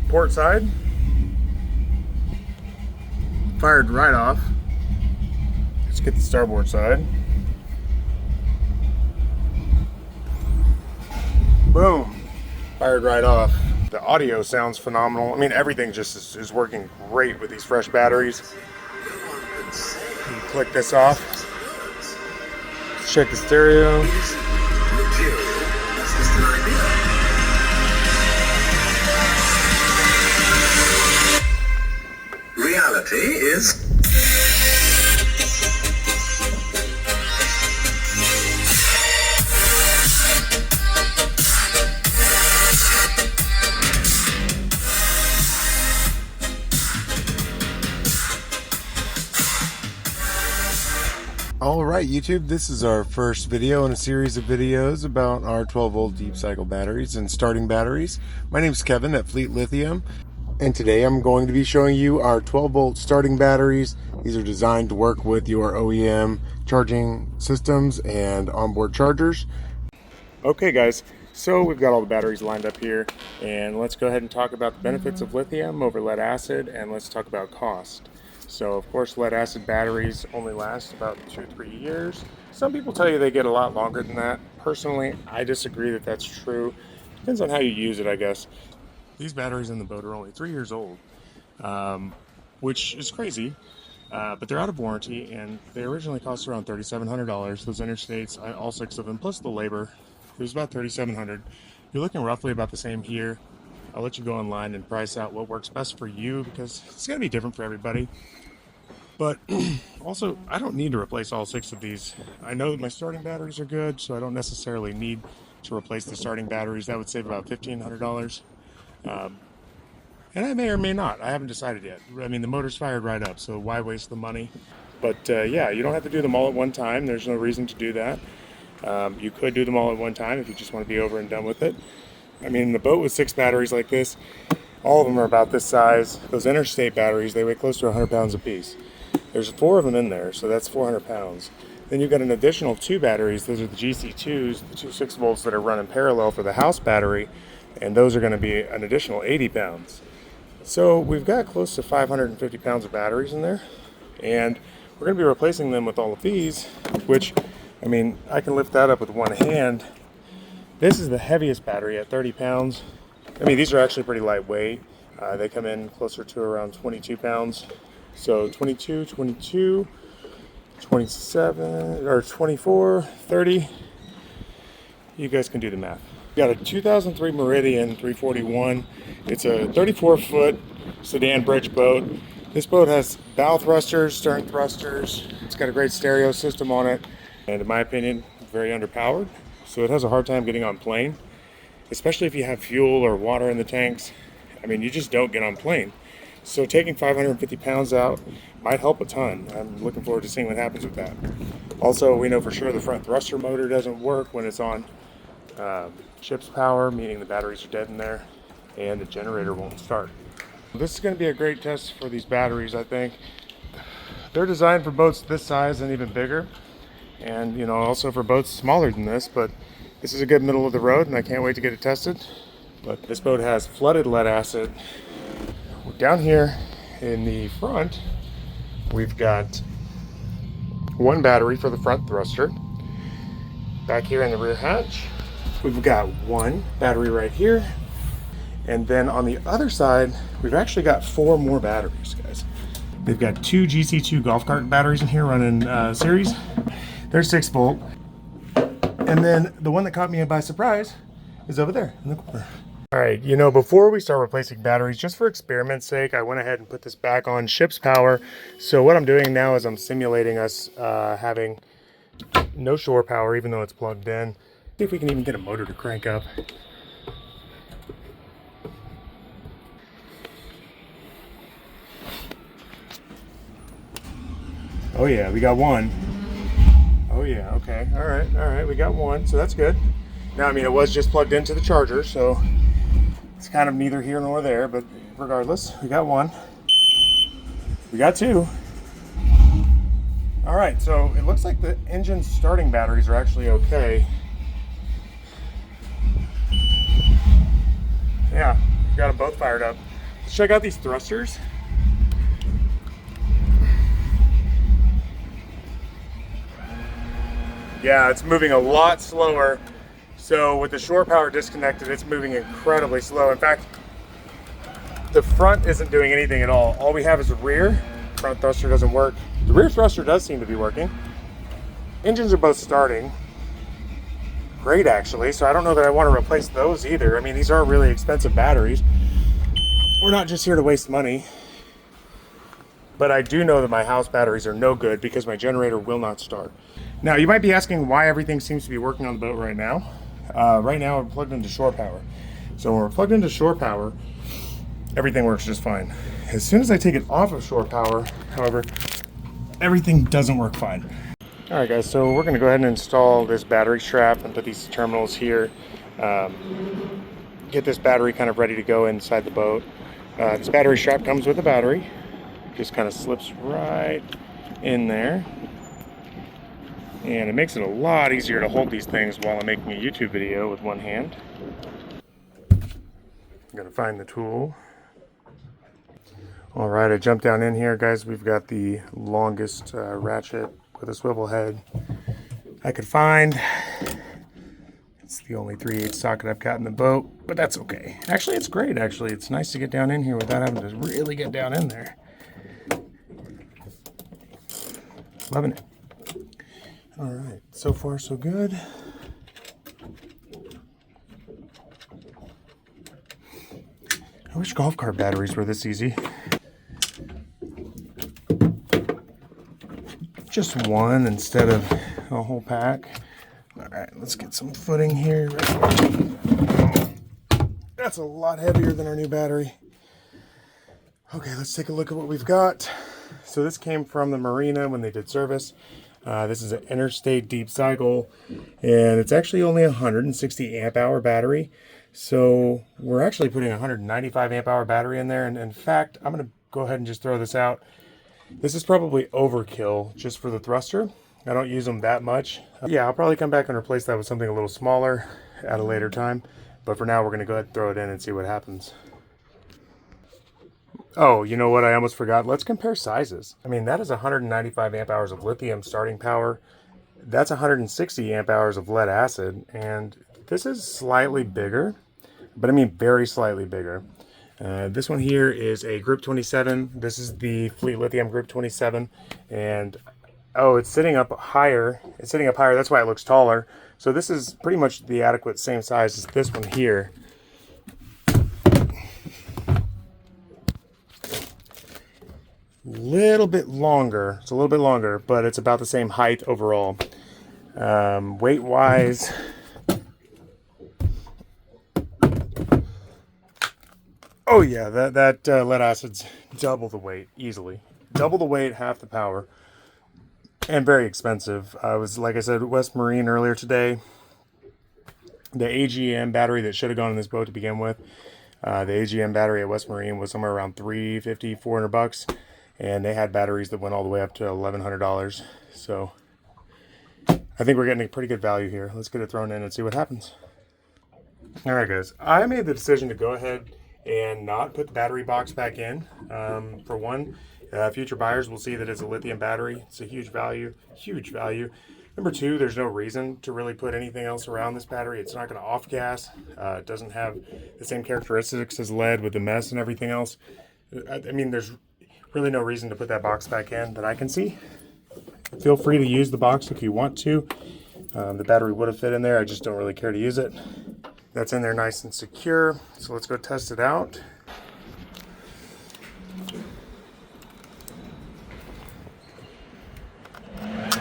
port side. Fired right off. Let's get the starboard side. Boom. Fired right off. The audio sounds phenomenal. I mean, everything just is working great with these fresh batteries. You click this off. Let's check the stereo. Reality is... Alright YouTube, this is our first video in a series of videos about our 12-volt deep cycle batteries and starting batteries. My name is Kevin at Fleet Lithium, and today I'm going to be showing you our 12-volt starting batteries. These are designed to work with your OEM charging systems and onboard chargers. Okay guys, so we've got all the batteries lined up here, and let's go ahead and talk about the benefits of lithium over lead acid, and let's talk about cost. So of course lead acid batteries only last about 2-3 years. Some people tell you they get a lot longer than that. Personally, I disagree that that's true. Depends on how you use it, I guess. These batteries in the boat are only 3 years old, which is crazy, but they're out of warranty, and they originally cost around $3,700. Those interstates, all 6 of them, plus the labor, it was about $3,700. You're looking roughly about the same here. I'll let you go online and price out what works best for you, because it's going to be different for everybody. But also, I don't need to replace all 6 of these. I know that my starting batteries are good, so I don't necessarily need to replace the starting batteries. That would save about $1,500. And I may or may not. I haven't decided yet. I mean, the motor's fired right up, so why waste the money? But yeah, you don't have to do them all at one time. There's no reason to do that. You could do them all at one time if you just want to be over and done with it. I mean, the boat with 6 batteries like this, all of them are about this size. Those interstate batteries, they weigh close to 100 pounds a piece. There's 4 of them in there, so that's 400 pounds. Then you've got an additional 2 batteries. Those are the GC2s, the 2 6 volts that are running parallel for the house battery, and those are going to be an additional 80 pounds. So we've got close to 550 pounds of batteries in there, and we're going to be replacing them with all of these, which, I mean, I can lift that up with one hand. This is the heaviest battery at 30 pounds. I mean, these are actually pretty lightweight. They come in closer to around 22 pounds. So 22, 22, 27, or 24, 30. You guys can do the math. We got a 2003 Meridian 341. It's a 34-foot sedan bridge boat. This boat has bow thrusters, stern thrusters. It's got a great stereo system on it, and in my opinion, very underpowered. So it has a hard time getting on plane, especially if you have fuel or water in the tanks. I mean, you just don't get on plane. So taking 550 pounds out might help a ton. I'm looking forward to seeing what happens with that. Also, we know for sure the front thruster motor doesn't work when it's on ship's power, meaning the batteries are dead in there, and the generator won't start. This is going to be a great test for these batteries, I think. They're designed for boats this size and even bigger, and you know, also for boats smaller than this, but this is a good middle of the road, and I can't wait to get it tested. But this boat has flooded lead acid. Down here in the front, we've got 1 battery for the front thruster. Back here in the rear hatch, we've got 1 battery right here. And then on the other side, we've actually got 4 more batteries, guys. They've got 2 GC2 golf cart batteries in here running series. They're 6 volt. And then the one that caught me by surprise is over there in the corner. All right, you know, before we start replacing batteries, just for experiment's sake, I went ahead and put this back on ship's power. So what I'm doing now is I'm simulating us having no shore power, even though it's plugged in. See if we can even get a motor to crank up. Oh yeah, we got 1. Oh yeah, okay, all right, we got 1, so that's good. Now, I mean, it was just plugged into the charger, so it's kind of neither here nor there, but regardless, we got 1. We got 2. All right, so it looks like the engine starting batteries are actually okay. Yeah, got them both fired up. check out these thrusters. Yeah, it's moving a lot slower. So with the shore power disconnected, it's moving incredibly slow. In fact, the front isn't doing anything at all. All we have is the rear. Front thruster doesn't work. The rear thruster does seem to be working. Engines are both starting. Great, actually. So I don't know that I want to replace those either. I mean, these are really expensive batteries. We're not just here to waste money. But I do know that my house batteries are no good because my generator will not start. Now, you might be asking why everything seems to be working on the boat right now. Right now, we're plugged into shore power. So when we're plugged into shore power, everything works just fine. As soon as I take it off of shore power, however, everything doesn't work fine. All right, guys, so we're gonna go ahead and install this battery strap and put these terminals here. Get this battery kind of ready to go inside the boat. This battery strap comes with a battery. Just kind of slips right in there. And it makes it a lot easier to hold these things while I'm making a YouTube video with one hand. I'm gonna find the tool. All right, I jumped down in here, guys. We've got the longest ratchet with a swivel head I could find. It's the only 3/8 socket I've got in the boat, but that's okay. Actually, it's great, actually. It's nice to get down in here without having to really get down in there. Loving it. All right, so far so good. I wish golf cart batteries were this easy. Just one instead of a whole pack. All right, let's get some footing here. That's a lot heavier than our new battery. Okay, let's take a look at what we've got. So this came from the marina when they did service. This is an interstate deep cycle, and it's actually only a 160 amp hour battery. So we're actually putting a 195 amp hour battery in there. And in fact, I'm going to go ahead and just throw this out. This is probably overkill just for the thruster. I don't use them that much. Yeah, I'll probably come back and replace that with something a little smaller at a later time. But for now, we're going to go ahead and throw it in and see what happens. Oh, you know what? I almost forgot. Let's compare sizes. I mean, that is 195 amp hours of lithium starting power. That's 160 amp hours of lead acid. And this is slightly bigger, but I mean very slightly bigger. This one here is a Group 27. This is the Fleet Lithium Group 27. And oh, it's sitting up higher. It's sitting up higher. That's why it looks taller. So this is pretty much the adequate same size as this one here. Little bit longer. It's a little bit longer, but it's about the same height overall. Weight wise, oh yeah, that lead acid's double the weight easily. Double the weight, half the power, and very expensive. I was, like I said, West Marine earlier today. The AGM battery that should have gone in this boat to begin with, the AGM battery at West Marine was somewhere around $350, $400. And they had batteries that went all the way up to $1,100. So I think we're getting a pretty good value here. Let's get it thrown in and see what happens. All right, guys. I made the decision to go ahead and not put the battery box back in. For one, future buyers will see that it's a lithium battery. It's a huge value, huge value. Number two, there's no reason to really put anything else around this battery. It's not going to off gas. It doesn't have the same characteristics as lead with the mesh and everything else. I mean, there's really no reason to put that box back in that I can see. Feel free to use the box if you want to. The battery would have fit in there. I just don't really care to use it. That's in there nice and secure. So let's go test it out.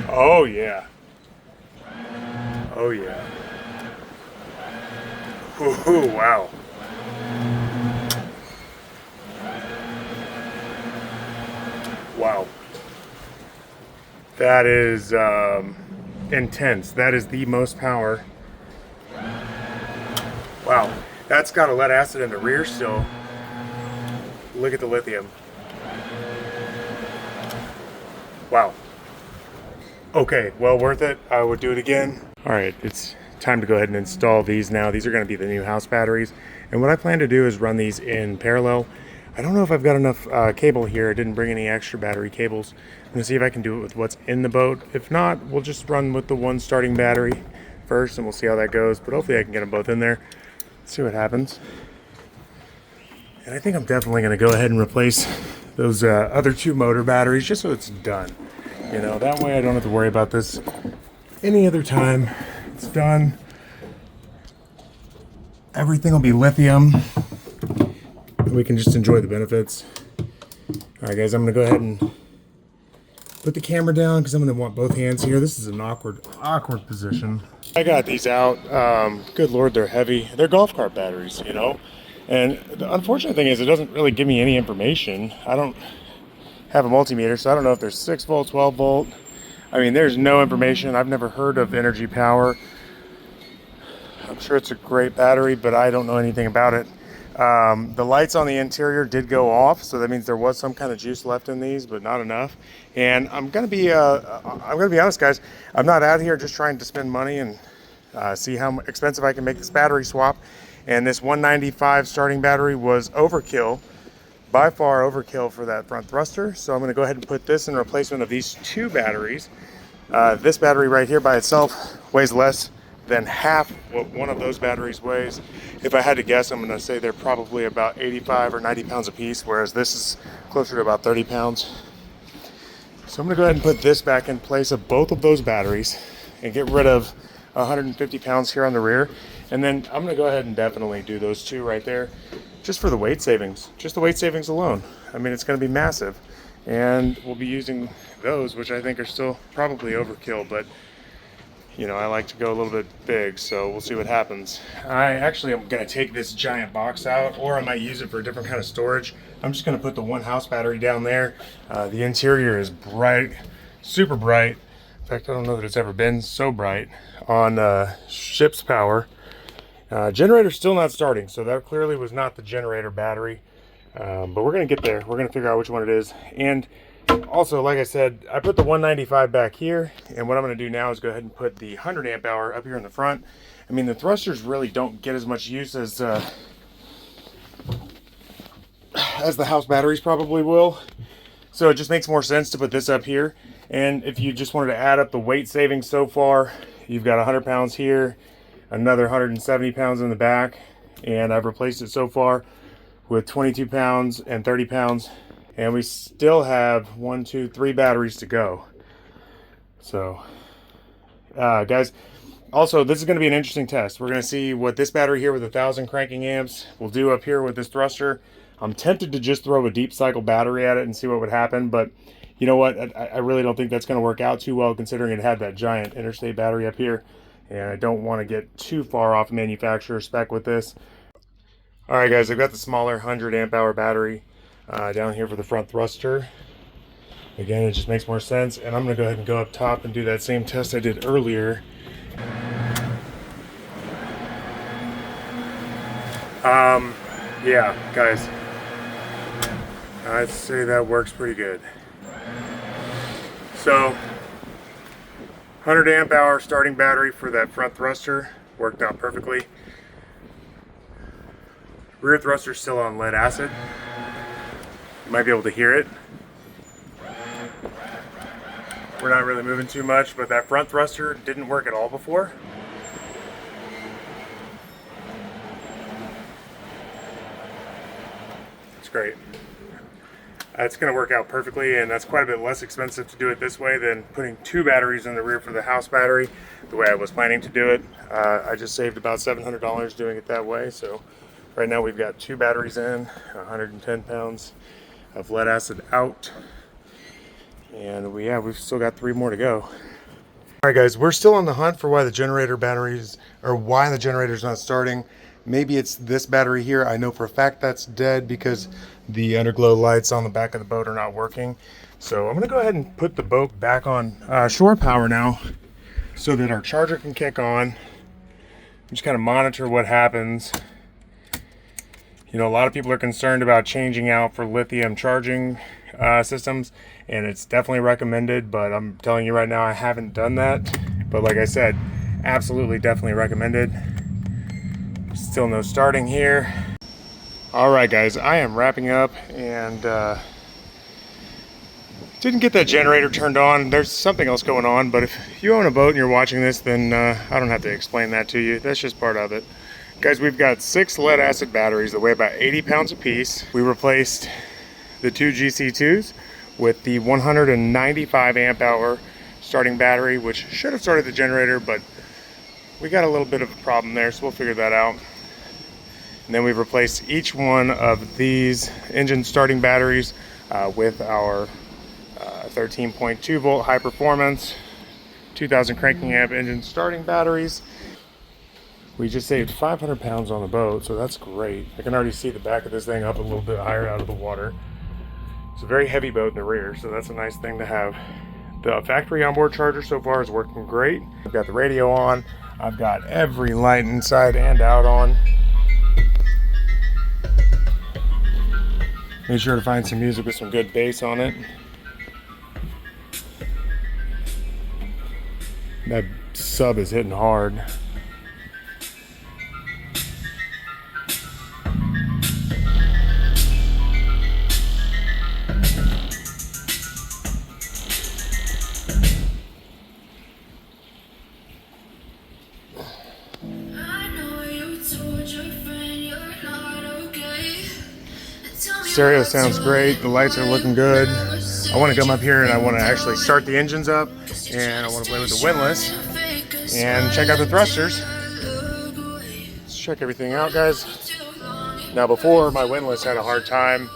Oh yeah. Oh yeah. Ooh, wow. Wow. That is intense. That is the most power. Wow. That's got a lead acid in the rear still. Look at the lithium. Wow. Okay, well worth it. I would do it again. All right, it's time to go ahead and install these now. These are going to be the new house batteries. And what I plan to do is run these in parallel. I don't know if I've got enough cable here. I didn't bring any extra battery cables. I'm gonna see if I can do it with what's in the boat. If not, we'll just run with the one starting battery first and we'll see how that goes. But hopefully I can get them both in there. See what happens. And I think I'm definitely gonna go ahead and replace those other two motor batteries just so it's done. You know, that way I don't have to worry about this any other time. It's done. Everything will be lithium. We can just enjoy the benefits. All right, guys, I'm gonna go ahead and put the camera down because I'm gonna want both hands here. This is an awkward position. I got these out. Good Lord, they're heavy. They're golf cart batteries, you know? And the unfortunate thing is it doesn't really give me any information. I don't have a multimeter, so I don't know if there's 6 volt, 12 volt. I mean, there's no information. I've never heard of Energy Power. I'm sure it's a great battery, but I don't know anything about it. The lights on the interior did go off, so that means there was some kind of juice left in these, but not enough. And I'm gonna be honest, guys. I'm not out here just trying to spend money and see how expensive I can make this battery swap. And this 195 starting battery was overkill, by far overkill for that front thruster. So I'm gonna go ahead and put this in replacement of these two batteries. This battery right here by itself weighs less than half what one of those batteries weighs. If I had to guess, I'm gonna say they're probably about 85 or 90 pounds a piece, whereas this is closer to about 30 pounds. So I'm gonna go ahead and put this back in place of both of those batteries and get rid of 150 pounds here on the rear. And then I'm gonna go ahead and definitely do those two right there, just for the weight savings, just the weight savings alone. I mean, it's gonna be massive. And we'll be using those, which I think are still probably overkill, but you know, I like to go a little bit big, so we'll see what happens. I actually am gonna take this giant box out, or I might use it for a different kind of storage. I'm just gonna put the one house battery down there. The interior is bright, super bright. In fact, I don't know that it's ever been so bright on ship's power. Generator's still not starting, so that clearly was not the generator battery. But we're gonna get there. We're gonna figure out which one it is. And also, like I said, I put the 195 back here, and what I'm going to do now is go ahead and put the 100 amp hour up here in the front. I mean, the thrusters really don't get as much use as the house batteries probably will. So it just makes more sense to put this up here. And if you just wanted to add up the weight savings so far, you've got 100 pounds here, another 170 pounds in the back, and I've replaced it so far with 22 pounds and 30 pounds. And we still have 1, 2, 3 batteries to go. So, guys, also this is going to be an interesting test. We're going to see what this battery here with 1,000 cranking amps will do up here with this thruster. I'm tempted to just throw a deep cycle battery at it and see what would happen, but you know what? I really don't think that's going to work out too well, considering it had that giant interstate battery up here, and I don't want to get too far off manufacturer spec with this. All right, guys, I've got the smaller 100 amp hour battery down here for the front thruster. Again, it just makes more sense, and I'm gonna go ahead and go up top and do that same test I did earlier. Yeah, guys, I'd say that works pretty good. So 100 amp hour starting battery for that front thruster worked out perfectly. Rear thruster still on lead acid. You might be able to hear it. We're not really moving too much, but that front thruster didn't work at all before. It's great. It's going to work out perfectly, and that's quite a bit less expensive to do it this way than putting two batteries in the rear for the house battery, the way I was planning to do it. I just saved about $700 doing it that way, so right now we've got two batteries in, 110 pounds of lead acid out, and we've still got 3 more to go. All right, guys, we're still on the hunt for why the generator's not starting. Maybe it's this battery here. I know for a fact that's dead because the underglow lights on the back of the boat are not working. So I'm gonna go ahead and put the boat back on shore power now so that our charger can kick on. Just kind of monitor what happens. You know, a lot of people are concerned about changing out for lithium charging systems, and it's definitely recommended, but I'm telling you right now, I haven't done that. But like I said, absolutely definitely recommended. Still no starting here. All right, guys, I am wrapping up and didn't get that generator turned on. There's something else going on, but if you own a boat and you're watching this, then I don't have to explain that to you. That's just part of it. Guys, we've got 6 lead acid batteries that weigh about 80 pounds apiece. We replaced the 2 GC2s with the 195 amp hour starting battery, which should have started the generator, but we got a little bit of a problem there, so we'll figure that out. And then we've replaced each one of these engine starting batteries with our 13.2 volt high performance 2000 cranking amp engine starting batteries. We just saved 500 pounds on the boat, so that's great. I can already see the back of this thing up a little bit higher out of the water. It's a very heavy boat in the rear, so that's a nice thing to have. The factory onboard charger so far is working great. I've got the radio on. I've got every light inside and out on. Made sure to find some music with some good bass on it. That sub is hitting hard. Stereo sounds great. The lights are looking good. I want to come up here and I want to actually start the engines up, and I want to play with the windlass and check out the thrusters. Let's check everything out, guys. Now, before, my windlass had a hard time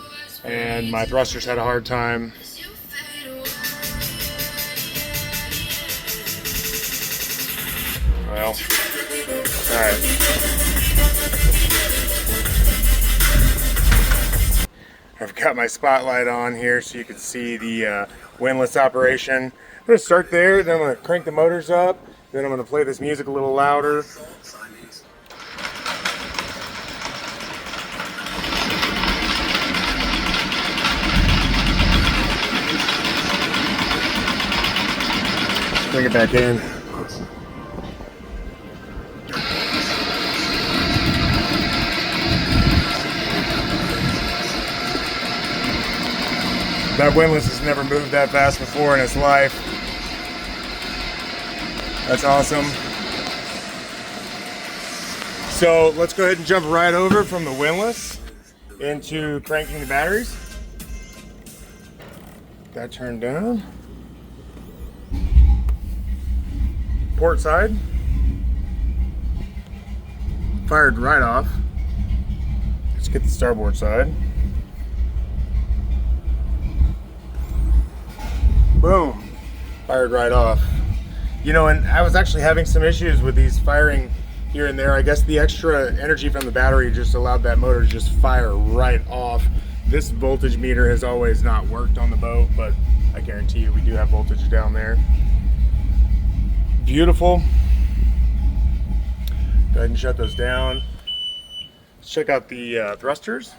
and my thrusters had a hard time. Well, all right. I've got my spotlight on here so you can see the windlass operation. I'm going to start there, then I'm going to crank the motors up, then I'm going to play this music a little louder. Bring it back in. That windlass has never moved that fast before in its life. That's awesome. So let's go ahead and jump right over from the windlass into cranking the batteries. That turned down. Port side. Fired right off. Let's get the starboard side. Boom, fired right off. You know, and I was actually having some issues with these firing here and there. I guess the extra energy from the battery just allowed that motor to just fire right off. This voltage meter has always not worked on the boat, but I guarantee you we do have voltage down there. Beautiful. Go ahead and shut those down. Let's check out the thrusters.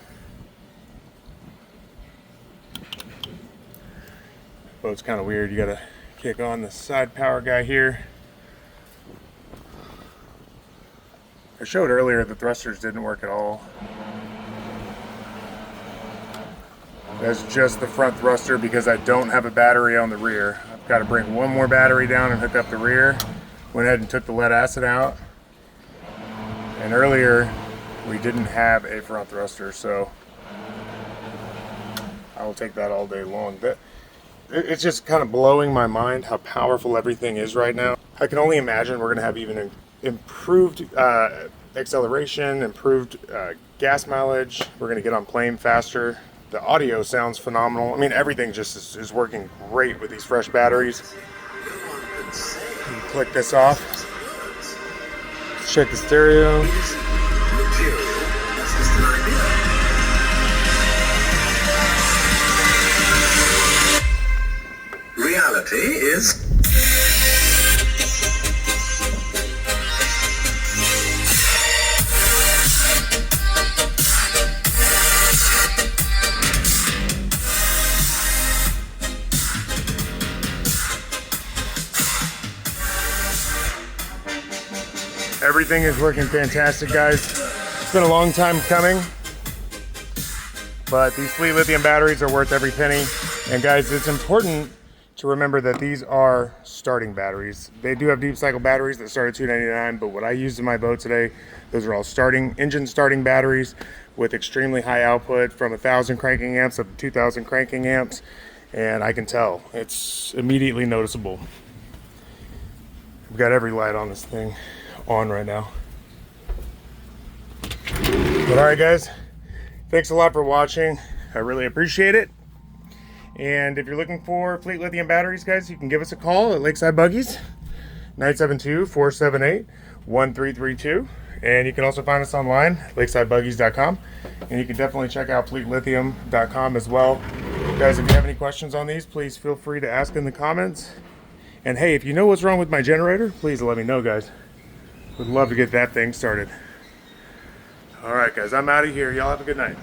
Boat's kind of weird. You gotta kick on the side power guy here. I showed earlier the thrusters didn't work at all. That's just the front thruster because I don't have a battery on the rear. I've got to bring one more battery down and hook up the rear. Went ahead and took the lead acid out. And earlier we didn't have a front thruster, so I will take that all day long. It's just kind of blowing my mind how powerful everything is right now. I can only imagine we're going to have even improved acceleration, improved gas mileage. We're going to get on plane faster. The audio sounds phenomenal. I mean, everything just is working great with these fresh batteries. Click this off. Check the stereo. Reality is everything is working fantastic, guys. It's been a long time coming. But these Fleet Lithium batteries are worth every penny. And guys, it's important to remember that these are starting batteries. They do have deep cycle batteries that start at $299, but what I used in my boat today, those are all engine starting batteries with extremely high output from 1,000 cranking amps up to 2,000 cranking amps. And I can tell it's immediately noticeable. I've got every light on this thing on right now. But all right, guys, thanks a lot for watching. I really appreciate it. And if you're looking for Fleet Lithium batteries, guys, you can give us a call at Lakeside Buggies, 972-478-1332. And you can also find us online, lakesidebuggies.com. And you can definitely check out fleetlithium.com as well. Guys, if you have any questions on these, please feel free to ask in the comments. And hey, if you know what's wrong with my generator, please let me know, guys. Would love to get that thing started. All right, guys, I'm out of here. Y'all have a good night.